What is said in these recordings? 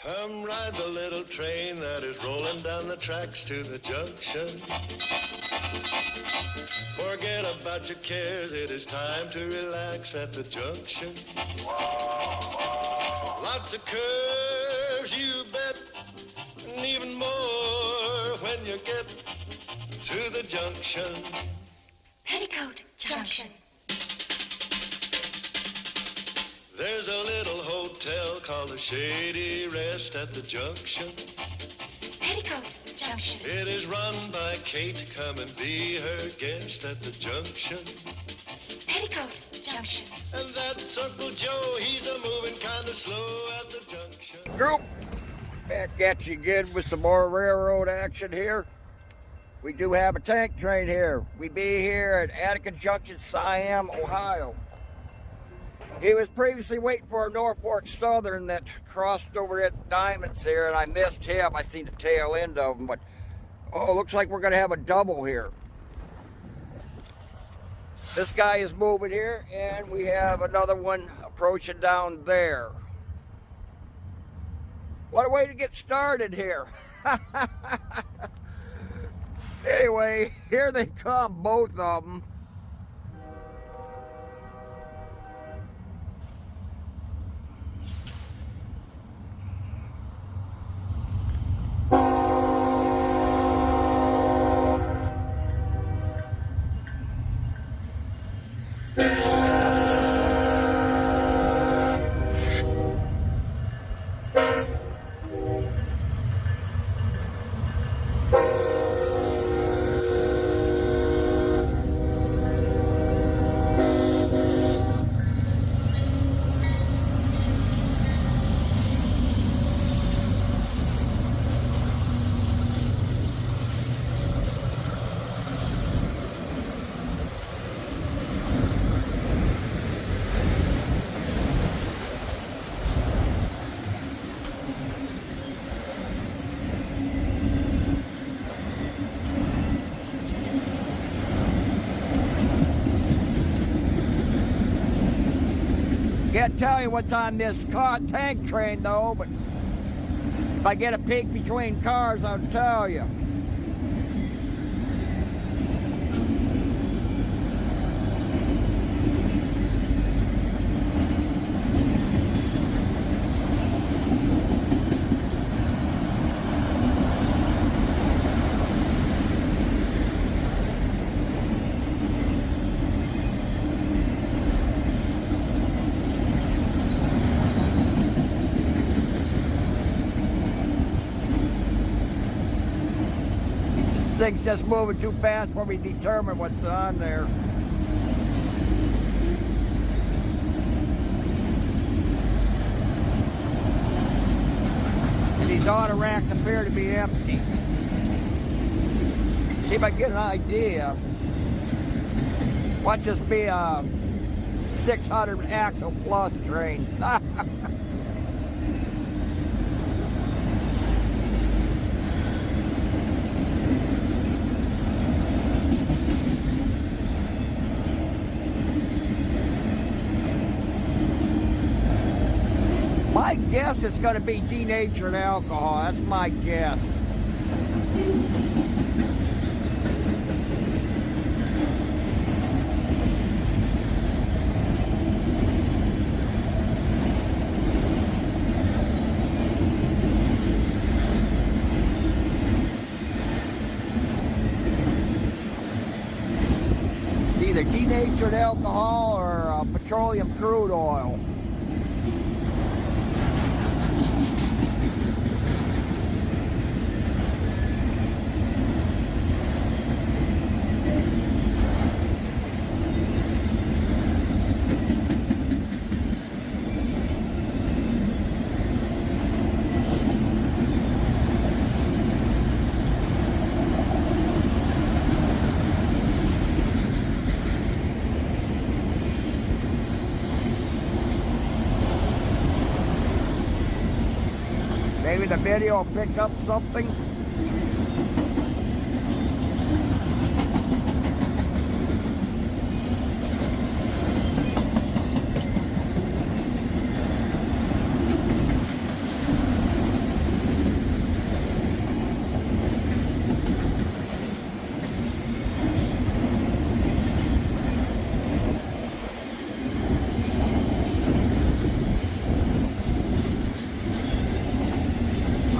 Come ride the little train that is rolling down the tracks to the junction. Forget about your cares, it is time to relax at the junction. Lots of curves, you bet, and even more when you get to the junction. Petticoat Junction. There's a little hotel called the Shady Rest at the junction. Petticoat Junction. It is run by Kate. Come and be her guest at the junction. Petticoat Junction. And that's Uncle Joe. He's a moving kind of slow at the junction. Group, back at you again with some more railroad action here. We do have a tank train here. We be here at Attica Junction, Siam, Ohio. He was previously waiting for a Norfolk Southern that crossed over at Diamonds here, and I missed him. I seen the tail end of him, but oh, looks like we're going to have a double here. This guy is moving here, and we have another one approaching down there. What a way to get started here. Anyway, here they come, both of them. Can't tell you what's on this tank train though, but if I get a peek between cars, I'll tell you. Thing's just moving too fast for me to determine what's on there. And these auto racks appear to be empty. See if I can get an idea. Watch this be a 600 axle plus train. My guess it's going to be denatured alcohol. That's my guess. It's either denatured alcohol or petroleum crude oil. Maybe the video will pick up something.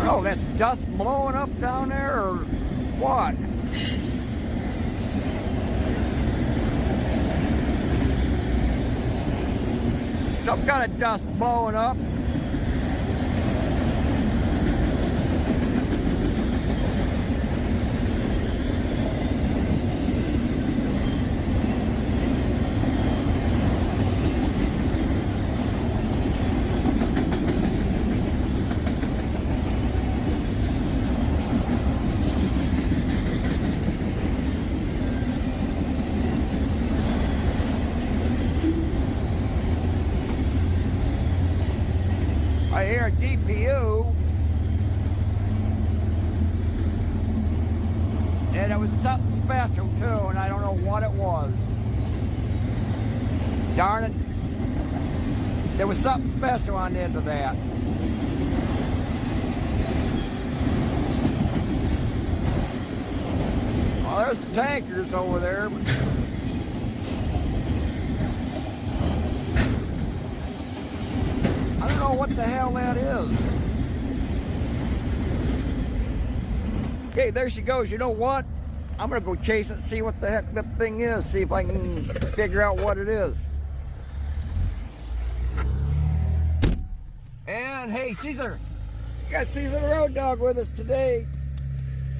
know, that's dust blowing up down there or what? Some kind of dust blowing up. I hear a DPU, and it was something special too, and I don't know what it was. Darn it. There was something special on the end of that. Well, there's the tankers over there. I don't know what the hell that is. Okay, there she goes. You know what? I'm gonna go chase it and see what the heck that thing is. See if I can figure out what it is. And hey, Caesar, you got Caesar the Road Dog with us today.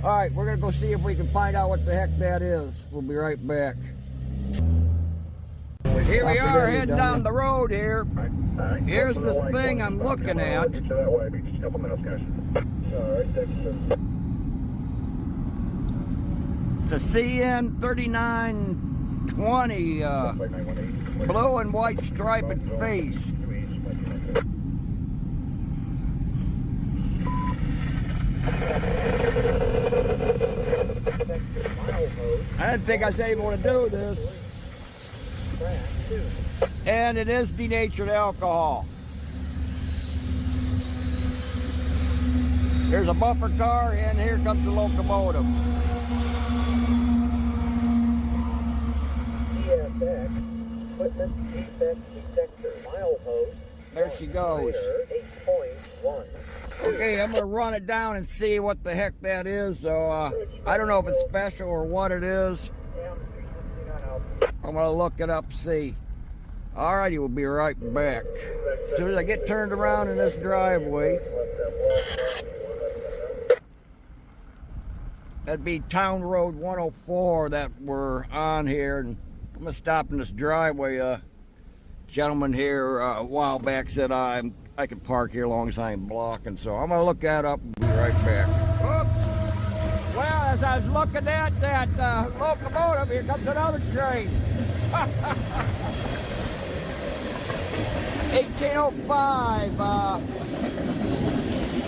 All right, we're gonna go see if we can find out what the heck that is. We'll be right back. Here we are heading down the road here. Here's this thing I'm looking at. It's a CN 3920 blue and white striped face. I didn't think I was able to do this. And it is denatured alcohol. Here's a bumper car, and here comes the locomotive. ESX, equipment defect detector, milepost. There she goes. 8.1. Okay, I'm gonna run it down and see what the heck that is. So I don't know if it's special or what it is. I'm gonna look it up, see. Alrighty, we'll be right back. As soon as I get turned around in this driveway. That'd be Town Road 104 that we're on here. And I'm gonna stop in this driveway. Gentleman here a while back said I can park here as long as I ain't blocking. So I'm gonna look that up and be right back. Oops. Well, as I was looking at that locomotive, here comes another train. 1805,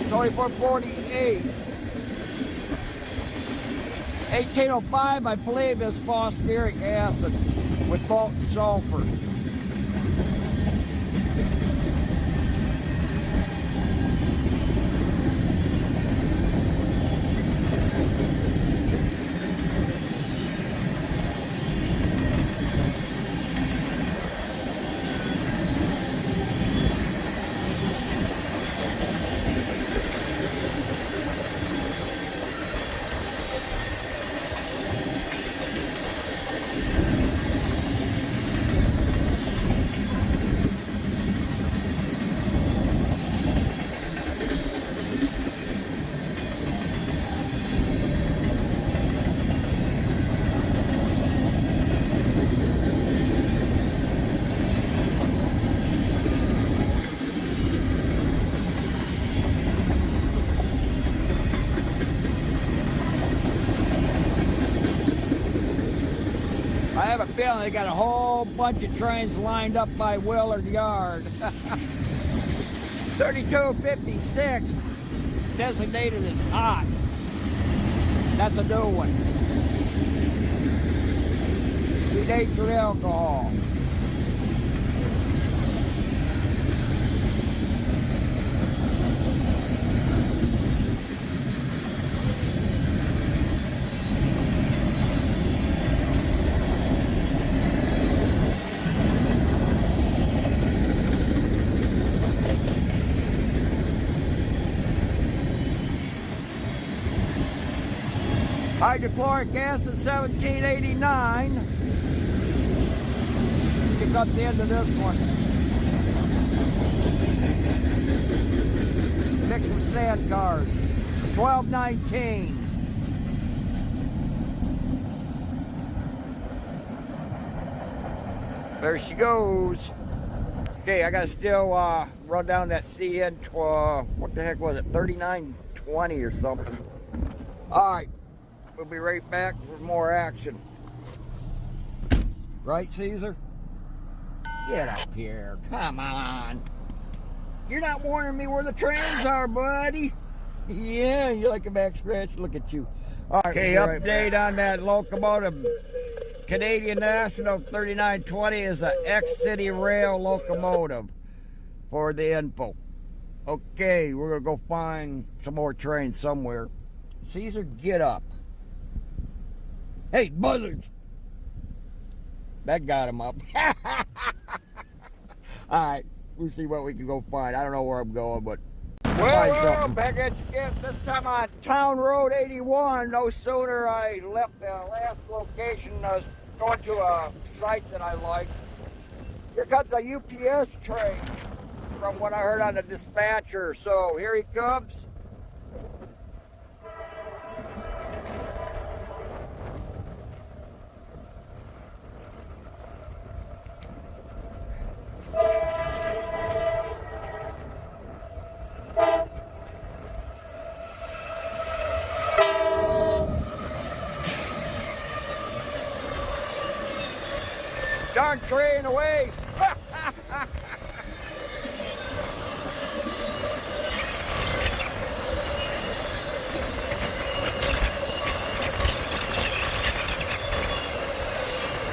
2448. 1805, I believe, is phosphoric acid with molten sulfur. I have a feeling they got a whole bunch of trains lined up by Willard Yard. 3256 designated as hot. That's a new one. Denatured alcohol. Hydrochloric acid 1789. Pick up the end of this one. Mixed with sand cars. 1219. There she goes. Okay, I gotta still run down that CN, what the heck was it, 3920 or something. All right, we'll be right back with more action. Right, Caesar? Get up here, come on. You're not warning me where the trains are, buddy. Yeah, you're like a back scratch, look at you. All right, okay, update on that locomotive. Canadian National 3920 is a CitiRail locomotive for the info. Okay, we're gonna go find some more trains somewhere. Caesar, get up. Hey, buzzards! That got him up. Alright, we'll see what we can go find. I don't know where I'm going, but well, back at you again. This time on Town Road 81. No sooner I left the last location, I was going to a site that I like. Here comes a UPS train from what I heard on the dispatcher. So here he comes. Darn train away!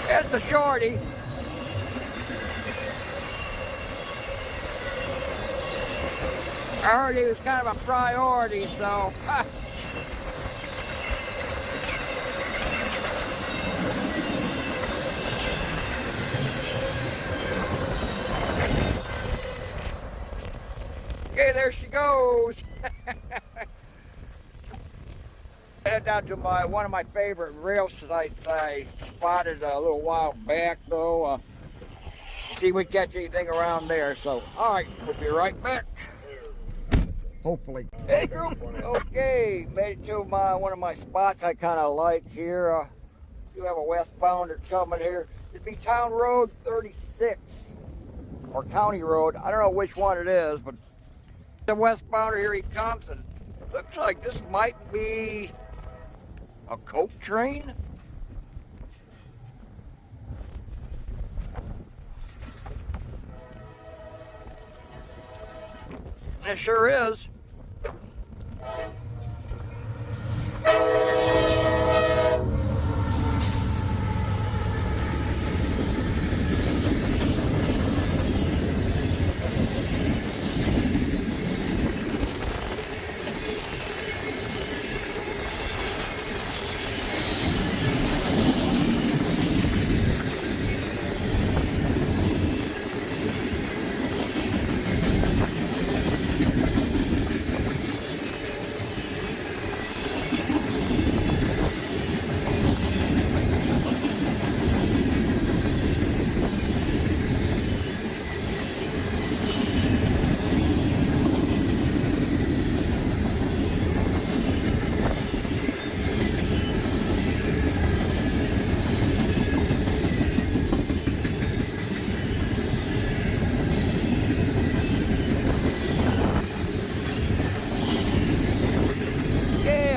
It's a shorty. I heard he was kind of a priority, so. Okay, there she goes. Head down to one of my favorite rail sites I spotted a little while back, though. See if we catch anything around there. So, all right, we'll be right back. Hopefully. Hey, group. Okay, made it to one of my spots I kind of like here. You have a westbounder coming here. It'd be Town Road 36 or County Road. I don't know which one it is, but the westbounder, here he comes, and looks like this might be a coke train. It sure is.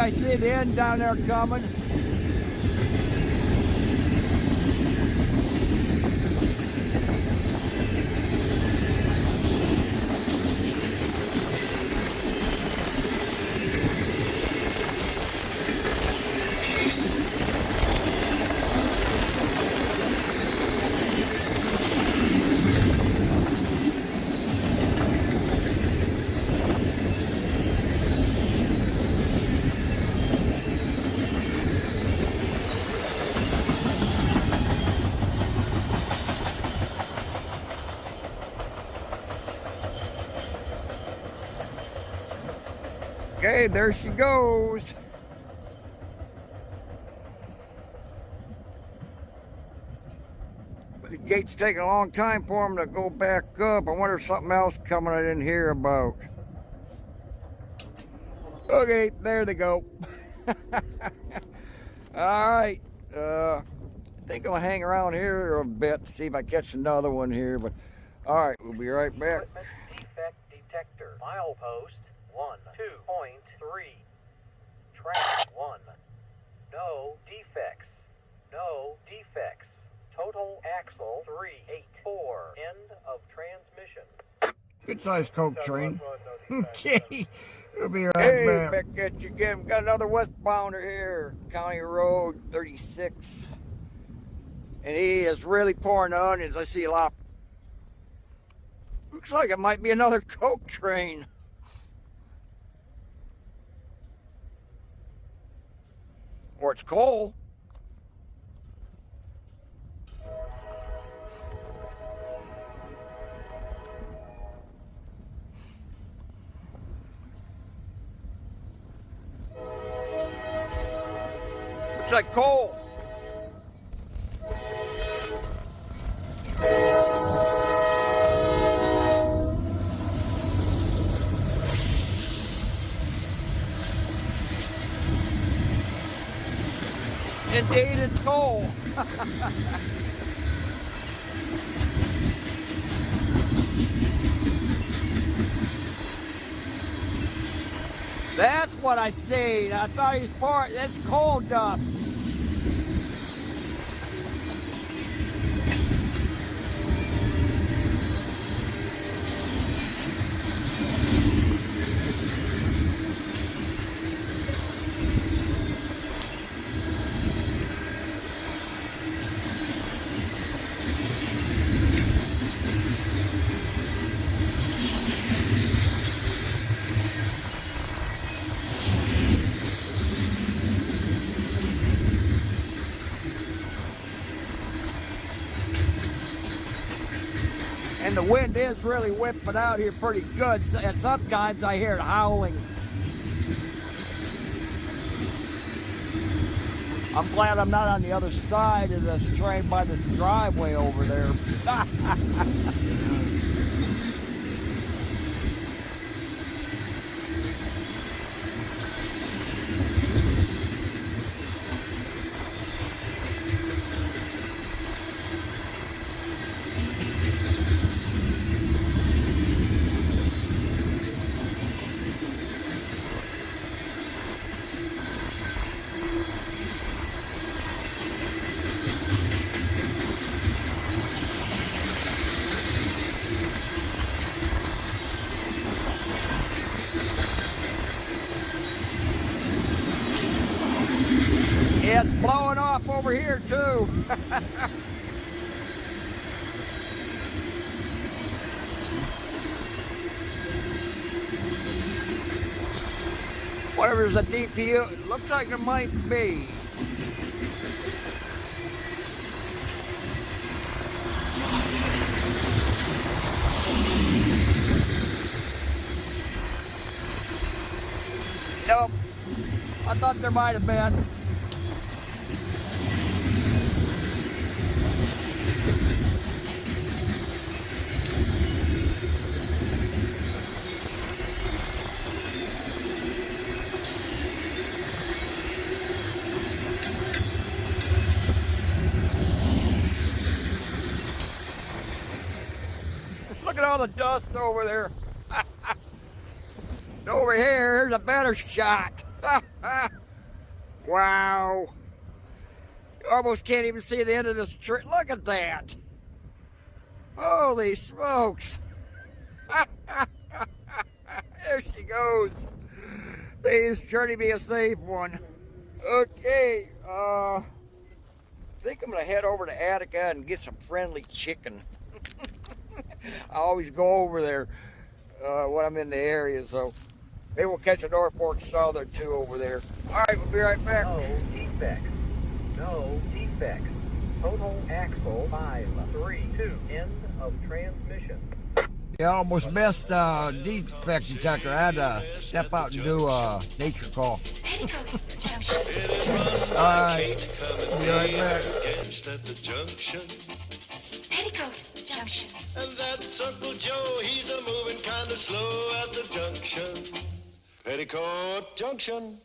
I see the end down there coming. Okay, there she goes. gate's taking a long time for them to go back up. I wonder if something else coming I didn't hear about. Okay, there they go. All right. I think I'll hang around here a bit to see if I catch another one here. But all right, we'll be right back. Equipment defect detector. Milepost 1.2.3. Track 1. No defects. No defects. Total axle 384. End of transmission. Good sized coke train. Okay, we'll be right back. Back at you again. We got another westbounder here, County Road 36. And he is really pouring the onions. I see a lot. Looks like it might be another coke train. Or it's coal. Looks like coal. Indeed, it's coal. That's what I seen. I thought he was pouring. That's coal dust. And the wind is really whipping out here pretty good, and sometimes I hear it howling. I'm glad I'm not on the other side of this train by this driveway over there. It's blowing off over here too. Whatever is a DPU, it looks like there might be. Nope. I thought there might have been. Look at all the dust over there. Over here, here's a better shot. Wow. You almost can't even see the end of this tree. Look at that. Holy smokes. There she goes. Please try to be a safe one. Okay, I think I'm gonna head over to Attica and get some friendly chicken. I always go over there when I'm in the area, so maybe we'll catch a Norfolk Southern too over there. All right, we'll be right back. No defects. No defects. Total axle 532. End of transmission. Yeah, almost missed defect detector. I had to step out and do a nature call. Petticoat Junction. It is run All by right. Kate coming Be right back. against at the junction. Petticoat Junction. And that's Uncle Joe, he's a moving kind of slow at the junction. Petticoat Junction.